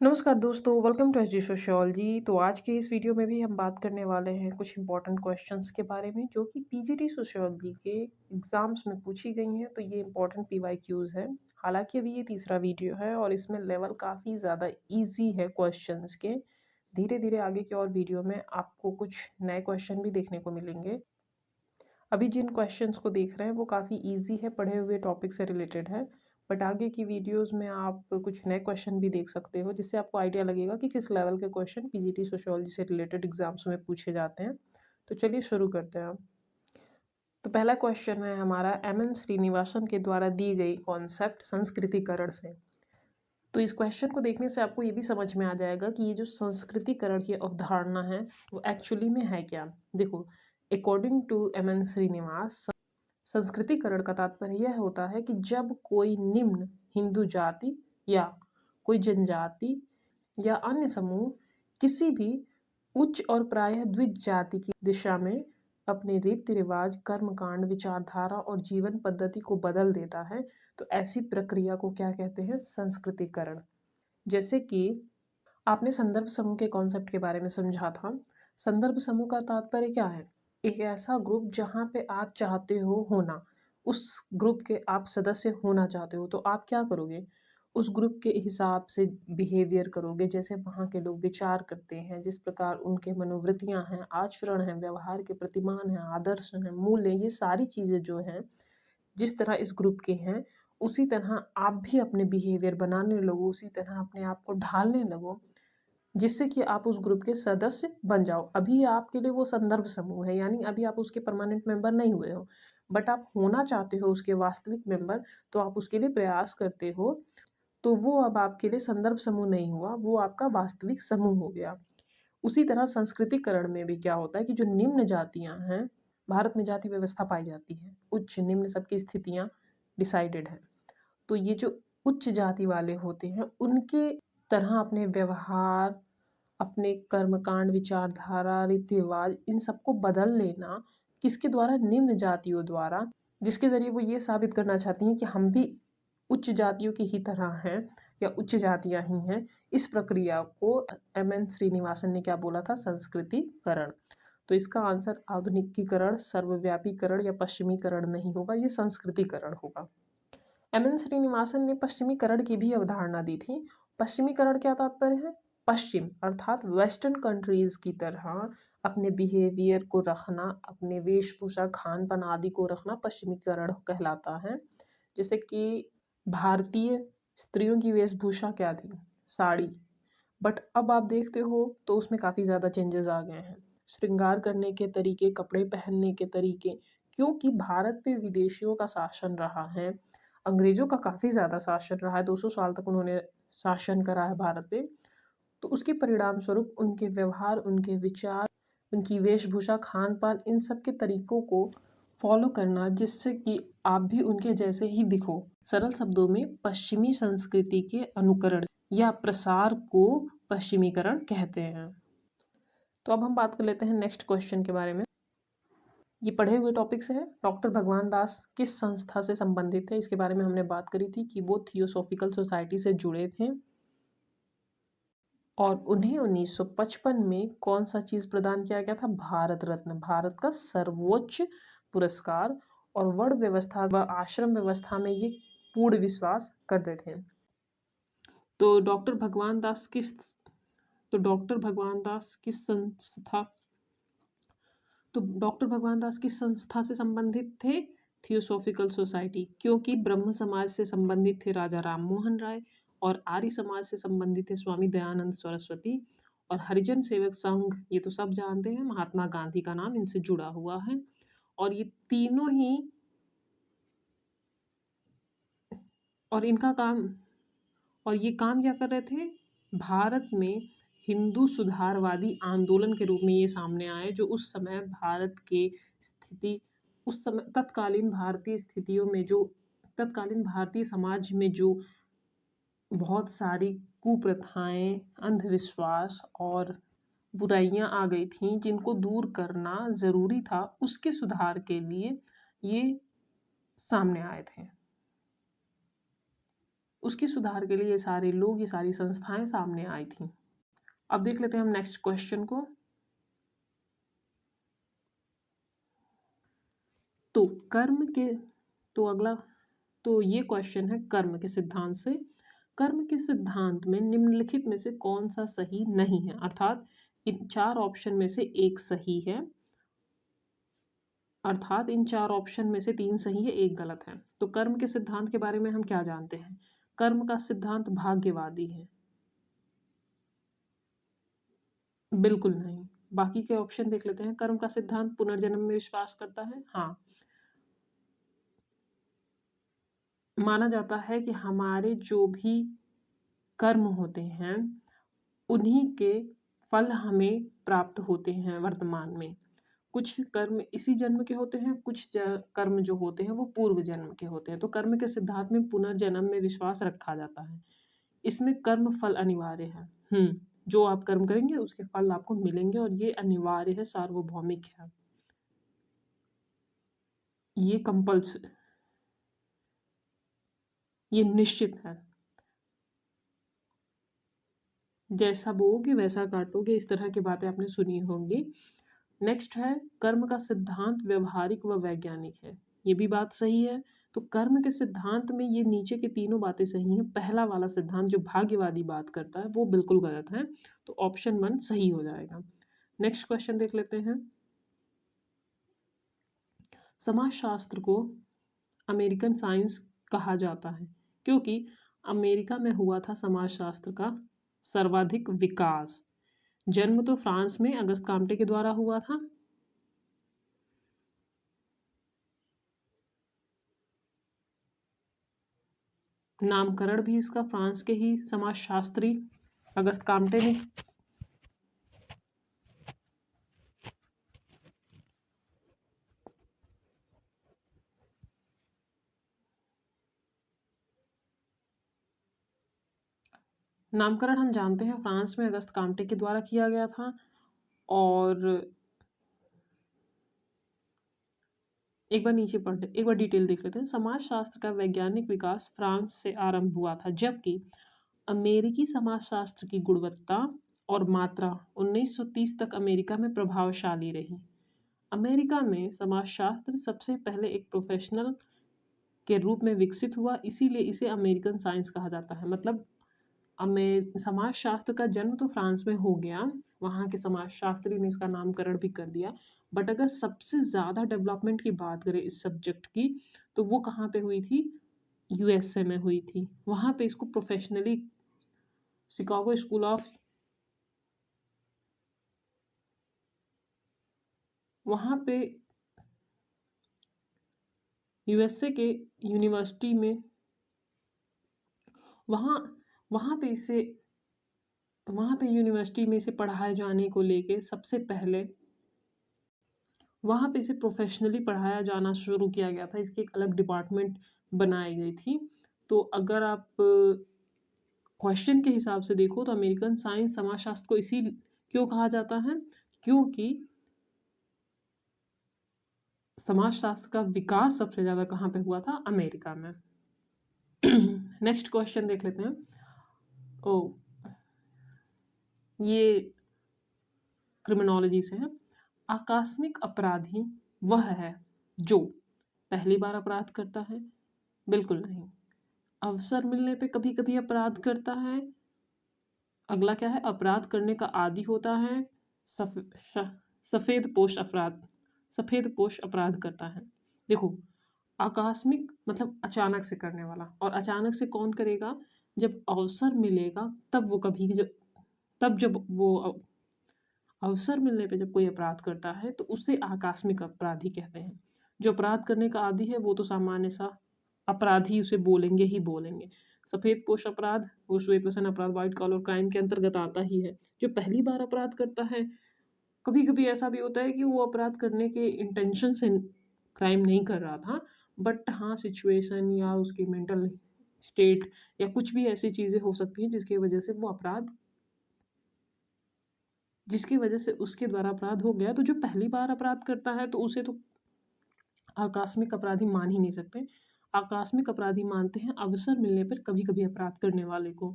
नमस्कार दोस्तों, welcome to SG sociology. तो आज के इस वीडियो में भी हम बात करने वाले हैं कुछ इंपॉर्टेंट क्वेश्चंस के बारे में जो कि पीजीटी सोशियोलॉजी के एग्जाम्स में पूछी गई हैं। तो ये इंपॉर्टेंट पीवाईक्यूज हैं। हालांकि अभी ये तीसरा वीडियो है और इसमें लेवल काफ़ी ज़्यादा इजी है क्वेश्चंस के। धीरे धीरे आगे की और वीडियो में आपको कुछ नए क्वेश्चन भी देखने को मिलेंगे। अभी जिन क्वेश्चंस को देख रहे हैं वो काफ़ी इजी है, पढ़े हुए टॉपिक से रिलेटेड है। बट आगे की वीडियोस में आप कुछ नए क्वेश्चन भी देख सकते हो जिससे आपको आइडिया लगेगा कि किस लेवल के क्वेश्चन पीजीटी सोशियोलॉजी से रिलेटेड एग्जाम्स में पूछे जाते हैं। तो चलिए शुरू करते हैं। तो पहला क्वेश्चन है हमारा एम.एन. श्रीनिवासन के द्वारा दी गई कॉन्सेप्ट संस्कृतिकरण से। तो इस क्वेश्चन को देखने से आपको ये भी समझ में आ जाएगा कि ये जो संस्कृतिकरण की अवधारणा है वो एक्चुअली में है क्या। देखो, अकॉर्डिंग टू एम.एन. श्रीनिवास, संस्कृतिकरण का तात्पर्य यह होता है कि जब कोई निम्न हिंदू जाति या कोई जनजाति या अन्य समूह किसी भी उच्च और प्रायः द्विज जाति की दिशा में अपने रीति रिवाज, कर्मकांड, विचारधारा और जीवन पद्धति को बदल देता है, तो ऐसी प्रक्रिया को क्या कहते हैं? संस्कृतिकरण। जैसे कि आपने संदर्भ समूह के कॉन्सेप्ट के बारे में समझा था। संदर्भ समूह का तात्पर्य क्या है? एक ऐसा ग्रुप जहाँ पे आप चाहते हो होना, उस ग्रुप के आप सदस्य होना चाहते हो, तो आप क्या करोगे? उस ग्रुप के हिसाब से बिहेवियर करोगे, जैसे वहाँ के लोग विचार करते हैं, जिस प्रकार उनके मनोवृत्तियाँ हैं, आचरण हैं, व्यवहार के प्रतिमान हैं, आदर्श हैं, मूल्य, ये सारी चीज़ें जो हैं, जिस तरह इस ग्रुप के हैं, उसी तरह आप भी अपने बिहेवियर बनाने लगो, उसी तरह अपने आप को ढालने लगो, जिससे कि आप उस ग्रुप के सदस्य बन जाओ। अभी आपके लिए वो संदर्भ समूह है, यानी अभी आप उसके परमानेंट मेंबर नहीं हुए हो, बट आप होना चाहते हो उसके वास्तविक मेंबर, तो आप उसके लिए प्रयास करते हो। तो वो अब आपके लिए संदर्भ समूह नहीं हुआ, वो आपका वास्तविक समूह हो गया। उसी तरह संस्कृतिकरण में भी क्या होता है कि जो निम्न जातियां हैं, भारत में जाति व्यवस्था पाई जाती है, उच्च निम्न सबकी स्थितियां डिसाइडेड है। तो ये जो उच्च जाति वाले होते हैं, उनके तरह अपने व्यवहार, अपने कर्मकांड, विचारधारा, रीति रिवाज, इन सबको बदल लेना किसके द्वारा? निम्न जातियों द्वारा, जिसके जरिए वो ये साबित करना चाहती हैं कि हम भी उच्च जातियों की ही तरह हैं या उच्च जातियां ही हैं। इस प्रक्रिया को एम.एन. श्रीनिवासन ने क्या बोला था? संस्कृतिकरण। तो इसका आंसर आधुनिकीकरण, सर्वव्यापीकरण या पश्चिमीकरण नहीं होगा, ये संस्कृतिकरण होगा। एम.एन. श्रीनिवासन ने पश्चिमीकरण की भी अवधारणा दी थी। पश्चिमीकरण क्या तात्पर्य है? पश्चिम अर्थात वेस्टर्न कंट्रीज की तरह अपने बिहेवियर को रखना, अपने वेशभूषा, खान पान आदि को रखना पश्चिमीकरण कहलाता है। जैसे कि भारतीय स्त्रियों की वेशभूषा क्या थी? साड़ी। बट अब आप देखते हो तो उसमें काफ़ी ज़्यादा चेंजेस आ गए हैं। श्रृंगार करने के तरीके, कपड़े पहनने के तरीके, क्योंकि भारत पे विदेशियों का शासन रहा है, अंग्रेज़ों का काफ़ी ज़्यादा शासन रहा है, 200 साल तक उन्होंने शासन करा है भारत पे। तो उसके परिणाम स्वरूप उनके व्यवहार, उनके विचार, उनकी वेशभूषा, खान-पान, इन सब के तरीकों को फॉलो करना, जिससे कि आप भी उनके जैसे ही दिखो। सरल शब्दों में पश्चिमी संस्कृति के अनुकरण या प्रसार को पश्चिमीकरण कहते हैं। तो अब हम बात कर लेते हैं नेक्स्ट क्वेश्चन के बारे में। ये पढ़े हुए टॉपिक से है। डॉक्टर भगवान दास किस संस्था से संबंधित है? इसके बारे में हमने बात करी थी कि वो थियोसॉफिकल सोसाइटी से जुड़े थे और उन्हें 1955 में कौन सा चीज़ प्रदान किया गया था? भारत रत्न, भारत का सर्वोच्च पुरस्कार। और वर्ण व्यवस्था व आश्रम व्यवस्था में ये पूर्ण विश्वास करते थे। तो डॉक्टर भगवान दास किस संस्था डॉक्टर भगवान दास किस संस्था से संबंधित थे? थियोसॉफिकल सोसाइटी, क्योंकि ब्रह्म समाज से संबंधित थे राजा राम मोहन राय, और आर्य समाज से संबंधित थे स्वामी दयानंद सरस्वती, और हरिजन सेवक संघ, ये तो सब जानते हैं, महात्मा गांधी का नाम इनसे जुड़ा हुआ है। और ये तीनों ही, और इनका काम, और ये काम क्या कर रहे थे? भारत में हिंदू सुधारवादी आंदोलन के रूप में ये सामने आए, जो उस समय भारत के स्थिति, उस समय तत्कालीन भारतीय स्थितियों में, जो तत्कालीन भारतीय समाज में जो बहुत सारी कुप्रथाएं, अंधविश्वास और बुराइयां आ गई थीं, जिनको दूर करना ज़रूरी था, उसके सुधार के लिए ये सामने आए थे। उसके सुधार के लिए ये सारे लोग, ये सारी संस्थाएं सामने आई थी। अब देख लेते हैं हम नेक्स्ट क्वेश्चन को। तो कर्म के तो अगला तो ये क्वेश्चन है कर्म के सिद्धांत से। कर्म के सिद्धांत में निम्नलिखित में से कौन सा सही नहीं है, अर्थात इन 4 ऑप्शन में से एक सही है, अर्थात इन 4 ऑप्शन में से 3 सही है, एक गलत है। तो कर्म के सिद्धांत के बारे में हम क्या जानते हैं? कर्म का सिद्धांत भाग्यवादी है। बिल्कुल नहीं। बाकी के ऑप्शन देख लेते हैं। कर्म का सिद्धांत पुनर्जन्म में विश्वास करता है। हाँ, माना जाता है कि हमारे जो भी कर्म होते हैं उन्हीं के फल हमें प्राप्त होते हैं वर्तमान में। कुछ कर्म इसी जन्म के होते हैं, कुछ कर्म जो होते हैं वो पूर्व जन्म के होते हैं। तो कर्म के सिद्धांत में पुनर्जन्म में विश्वास रखा जाता है। इसमें कर्म फल अनिवार्य है। जो आप कर्म करेंगे उसके फल आपको मिलेंगे और ये अनिवार्य है, सार्वभौमिक है, ये कंपल्सरी, ये निश्चित है। जैसा बोओगे वैसा काटोगे, इस तरह की बातें आपने सुनी होंगी। नेक्स्ट है कर्म का सिद्धांत व्यवहारिक व वैज्ञानिक है। ये भी बात सही है। तो कर्म के सिद्धांत में ये नीचे के तीनों बातें सही हैं। पहला वाला सिद्धांत जो भाग्यवादी बात करता है वो बिल्कुल गलत है। तो ऑप्शन 1 सही हो जाएगा। नेक्स्ट क्वेश्चन देख लेते हैं। समाजशास्त्र को अमेरिकन साइंस कहा जाता है क्योंकि अमेरिका में हुआ था समाजशास्त्र का सर्वाधिक विकास। जन्म तो फ्रांस में अगस्त काम्टे के द्वारा हुआ था। नामकरण भी इसका फ्रांस के ही समाजशास्त्री अगस्त काम्टे ने। नामकरण हम जानते हैं फ्रांस में अगस्त काम्टे के द्वारा किया गया था। और एक बार डिटेल देख लेते हैं। समाजशास्त्र का वैज्ञानिक विकास फ्रांस से आरंभ हुआ था, जबकि अमेरिकी समाजशास्त्र की गुणवत्ता और मात्रा 1930 तक अमेरिका में प्रभावशाली रही। अमेरिका में समाजशास्त्र सबसे पहले एक प्रोफेशनल के रूप में विकसित हुआ, इसीलिए इसे अमेरिकन साइंस कहा जाता है। मतलब समाजशास्त्र का जन्म तो फ्रांस में हो गया, वहाँ के समाजशास्त्री ने इसका नामकरण भी कर दिया, बट अगर सबसे ज़्यादा डेवलपमेंट की बात करें इस सब्जेक्ट की तो वो कहाँ पे हुई थी? यूएसए में हुई थी। वहाँ पे इसको प्रोफेशनली शिकागो स्कूल ऑफ वहाँ पे यूएसए के यूनिवर्सिटी में वहाँ वहाँ पे इसे वहाँ पे यूनिवर्सिटी में इसे पढ़ाए जाने को लेके सबसे पहले वहाँ पे इसे प्रोफेशनली पढ़ाया जाना शुरू किया गया था। इसकी एक अलग डिपार्टमेंट बनाई गई थी। तो अगर आप क्वेश्चन के हिसाब से देखो तो अमेरिकन साइंस समाजशास्त्र को इसी क्यों कहा जाता है? क्योंकि समाजशास्त्र का विकास सबसे ज़्यादा कहाँ पे हुआ था? अमेरिका में। नेक्स्ट क्वेश्चन देख लेते हैं। ये क्रिमिनोलॉजी से है। आकस्मिक अपराधी वह है जो पहली बार अपराध करता है। बिल्कुल नहीं। अवसर मिलने पे कभी कभी अपराध करता है। अगला क्या है? अपराध करने का आदी होता है। सफेद पोश अपराध करता है। देखो, आकस्मिक मतलब अचानक से करने वाला, और अचानक से कौन करेगा? जब अवसर मिलेगा तब वो कभी जब वो अवसर मिलने पे जब कोई अपराध करता है तो उसे आकस्मिक अपराधी कहते हैं। जो अपराध करने का आदी है वो तो सामान्य सा अपराधी उसे बोलेंगे ही बोलेंगे। सफेद पोश अपराध वो श्वेत वसन अपराध, व्हाइट कॉलर क्राइम के अंतर्गत आता ही है। जो पहली बार अपराध करता है, कभी कभी ऐसा भी होता है कि वो अपराध करने के इंटेंशन से क्राइम नहीं कर रहा था, बट हाँ सिचुएशन या उसकी मेंटल स्टेट या कुछ भी ऐसी चीज़ें हो सकती हैं जिसकी वजह से उसके द्वारा अपराध हो गया। तो जो पहली बार अपराध करता है तो उसे तो आकस्मिक अपराधी मान ही नहीं सकते। आकस्मिक अपराधी मानते हैं अवसर मिलने पर कभी कभी अपराध करने वाले को।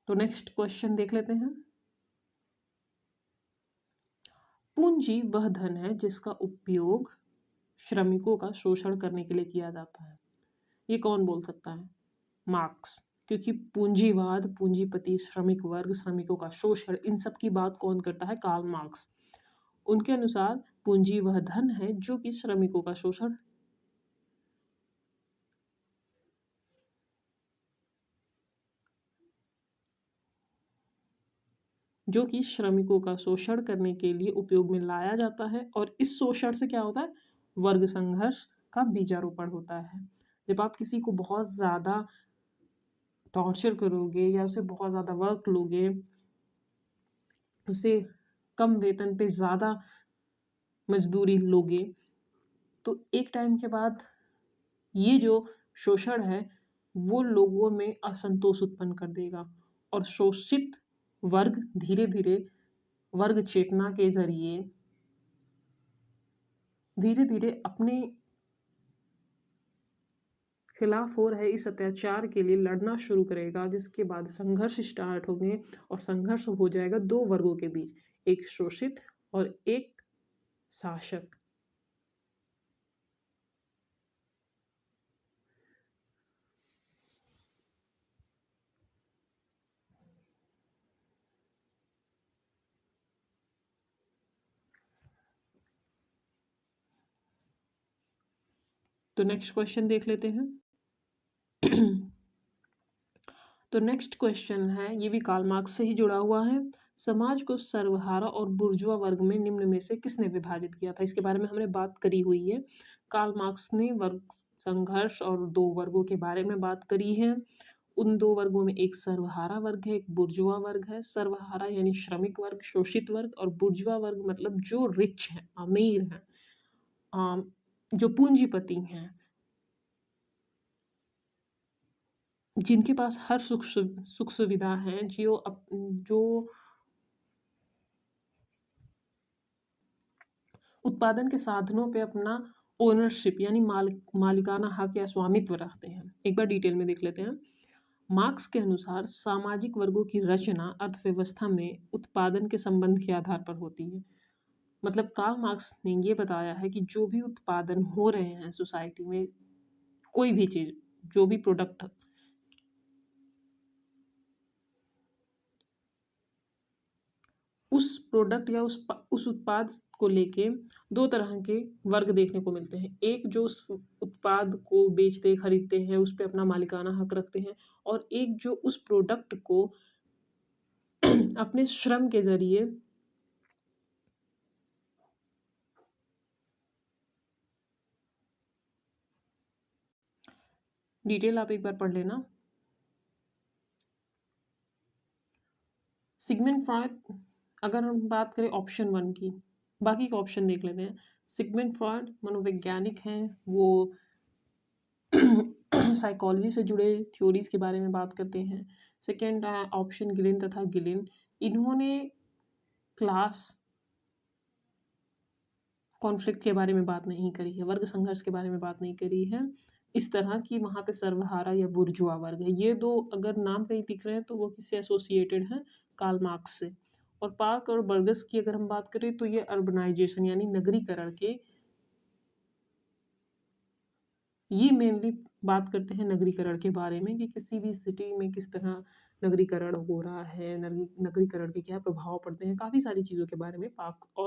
तो नेक्स्ट क्वेश्चन देख लेते हैं। पूंजी वह धन है जिसका उपयोग श्रमिकों का शोषण करने के लिए किया जाता है। ये कौन बोल सकता है? मार्क्स। क्योंकि पूंजीवाद, पूंजीपति, श्रमिक वर्ग, श्रमिकों का शोषण, इन सब की बात कौन करता है? Karl Marx. उनके अनुसार पूंजी वह धन है जो कि श्रमिकों का शोषण करने के लिए उपयोग में लाया जाता है। और इस शोषण से क्या होता है? वर्ग संघर्ष का बीजारोपण होता है। जब आप किसी को बहुत ज़्यादा टॉर्चर करोगे या उसे बहुत ज़्यादा वर्क लोगे, उसे कम वेतन पे ज़्यादा मजदूरी लोगे, तो एक टाइम के बाद ये जो शोषण है वो लोगों में असंतोष उत्पन्न कर देगा और शोषित वर्ग धीरे धीरे वर्ग चेतना के जरिए धीरे धीरे अपने खिलाफ हो रहे इस अत्याचार के लिए लड़ना शुरू करेगा, जिसके बाद संघर्ष स्टार्ट होंगे और संघर्ष हो जाएगा दो वर्गों के बीच, एक शोषित और एक शासक। तो नेक्स्ट क्वेश्चन देख लेते हैं। तो नेक्स्ट क्वेश्चन है, ये भी कार्ल मार्क्स से ही जुड़ा हुआ है। समाज को सर्वहारा और बुर्जुआ वर्ग में निम्न में से किसने विभाजित किया था? इसके बारे में हमने बात करी हुई है। कार्ल मार्क्स ने वर्ग संघर्ष और दो वर्गों के बारे में बात करी है। उन दो वर्गों में एक सर्वहारा वर्ग है, एक बुर्जुआ वर्ग है। सर्वहारा यानी श्रमिक वर्ग, शोषित वर्ग, और बुर्जुआ वर्ग मतलब जो रिच है, अमीर है, जो पूंजीपति हैं, जिनके पास हर सुख सुविधा है, जो उत्पादन के साधनों पे अपना ओनरशिप यानी मालिकाना हक या स्वामित्व रखते हैं। एक बार डिटेल में देख लेते हैं। मार्क्स के अनुसार सामाजिक वर्गों की रचना अर्थव्यवस्था में उत्पादन के संबंध के आधार पर होती है। मतलब कार्ल मार्क्स ने ये बताया है कि जो भी उत्पादन हो रहे हैं सोसाइटी में, कोई भी चीज़, जो भी प्रोडक्ट, उस प्रोडक्ट या उस उत्पाद को लेके दो तरह के वर्ग देखने को मिलते हैं। एक जो उस उत्पाद को बेचते खरीदते हैं, उस पर अपना मालिकाना हक रखते हैं, और एक जो उस प्रोडक्ट को अपने श्रम के जरिए डिटेल आप एक बार पढ़ लेना। सिगमंड फ्रॉयड, अगर हम बात करें ऑप्शन 1 की, बाकी का ऑप्शन देख लेते हैं। सिगमंड फ्रॉयड मनोवैज्ञानिक हैं, वो साइकोलॉजी से जुड़े थ्योरीज के बारे में बात करते हैं। सेकेंड ऑप्शन गिलिन तथा गिलिन, इन्होंने क्लास कॉन्फ्लिक्ट के बारे में बात नहीं करी है, वर्ग संघर्ष के बारे में बात नहीं करी है। इस तरह की वहाँ पे सर्वहारा या बुर्जुआ वर्ग है। ये दो अगर नाम कहीं दिख रहे हैं तो वो किससे एसोसिएटेड हैं? कार्ल मार्क्स से। और पार्क और बर्गस की अगर हम बात करें तो ये अर्बनाइजेशन यानी नगरीकरण के, ये मेनली बात करते हैं नगरीकरण के बारे में कि किसी भी सिटी में किस तरह नगरीकरण हो रहा है, नगरीकरण के क्या प्रभाव पड़ते हैं, काफ़ी सारी चीज़ों के बारे में पार्क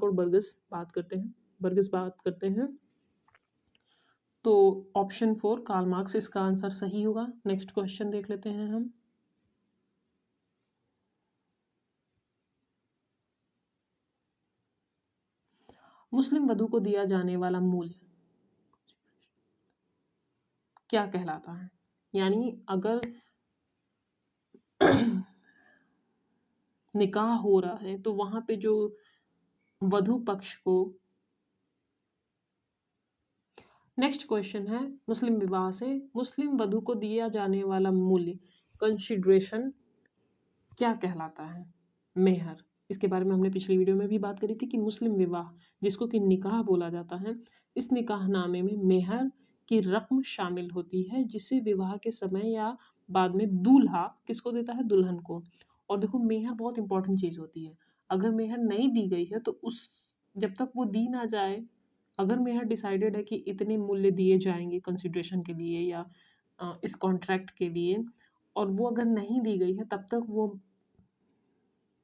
और बर्गस बात करते हैं। तो ऑप्शन 4 कार्ल मार्क्स इसका आंसर सही होगा। नेक्स्ट क्वेश्चन देख लेते हैं हम। मुस्लिम वधू को दिया जाने वाला मूल्य क्या कहलाता है? यानी अगर निकाह हो रहा है तो वहां पे जो वधू पक्ष को, नेक्स्ट क्वेश्चन है, मुस्लिम विवाह से मुस्लिम वधू को दिया जाने वाला मूल्य कंसिडरेशन क्या कहलाता है? मेहर। इसके बारे में हमने पिछली वीडियो में भी बात करी थी कि मुस्लिम विवाह जिसको कि निकाह बोला जाता है, इस निकाहनामे में मेहर की रक़्म शामिल होती है जिसे विवाह के समय या बाद में दूल्हा किसको देता है? दुल्हन को। और देखो मेहर बहुत इंपॉर्टेंट चीज़ होती है। अगर मेहर नहीं दी गई है तो उस जब तक वो दी ना जाए, अगर मेहर डिसाइडेड है कि इतने मूल्य दिए जाएँगे कंसिडरेशन के लिए या इस कॉन्ट्रैक्ट के लिए और वो अगर नहीं दी गई है तब तक वो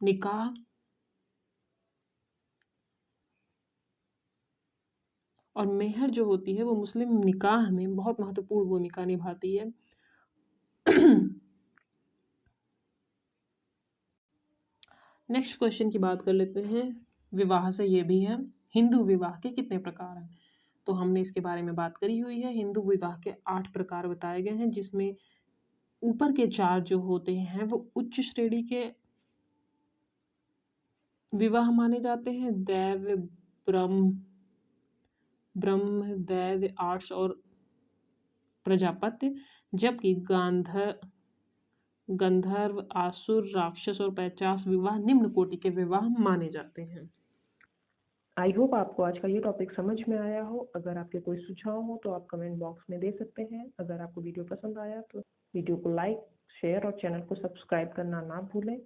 निकाह और मेहर जो होती है वो मुस्लिम निकाह में बहुत महत्वपूर्ण भूमिका निभाती है। नेक्स्ट क्वेश्चन की बात कर लेते हैं। विवाह से ये भी है, हिंदू विवाह के कितने प्रकार हैं? तो हमने इसके बारे में बात करी हुई है। हिंदू विवाह के 8 प्रकार बताए गए हैं जिसमें ऊपर के 4 जो होते हैं वो उच्च श्रेणी के विवाह माने जाते हैं। ब्रह्म, दैव, आर्ष और प्रजापत्य, जबकि गंधर्व, आसुर, राक्षस और 50 विवाह निम्न कोटि के विवाह माने जाते हैं। आई होप आपको आज का ये टॉपिक समझ में आया हो। अगर आपके कोई सुझाव हो तो आप कमेंट बॉक्स में दे सकते हैं। अगर आपको वीडियो पसंद आया तो वीडियो को लाइक, शेयर और चैनल को सब्सक्राइब करना ना भूलें।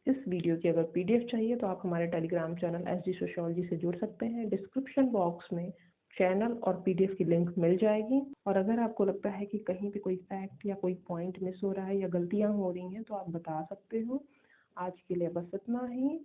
इस वीडियो की अगर पीडीएफ चाहिए तो आप हमारे टेलीग्राम चैनल एसडी सोशियोलॉजी से जुड़ सकते हैं। डिस्क्रिप्शन बॉक्स में चैनल और पीडीएफ की लिंक मिल जाएगी। और अगर आपको लगता है कि कहीं पे कोई फैक्ट या कोई पॉइंट मिस हो रहा है या गलतियां हो रही हैं तो आप बता सकते हो। आज के लिए बस इतना ही।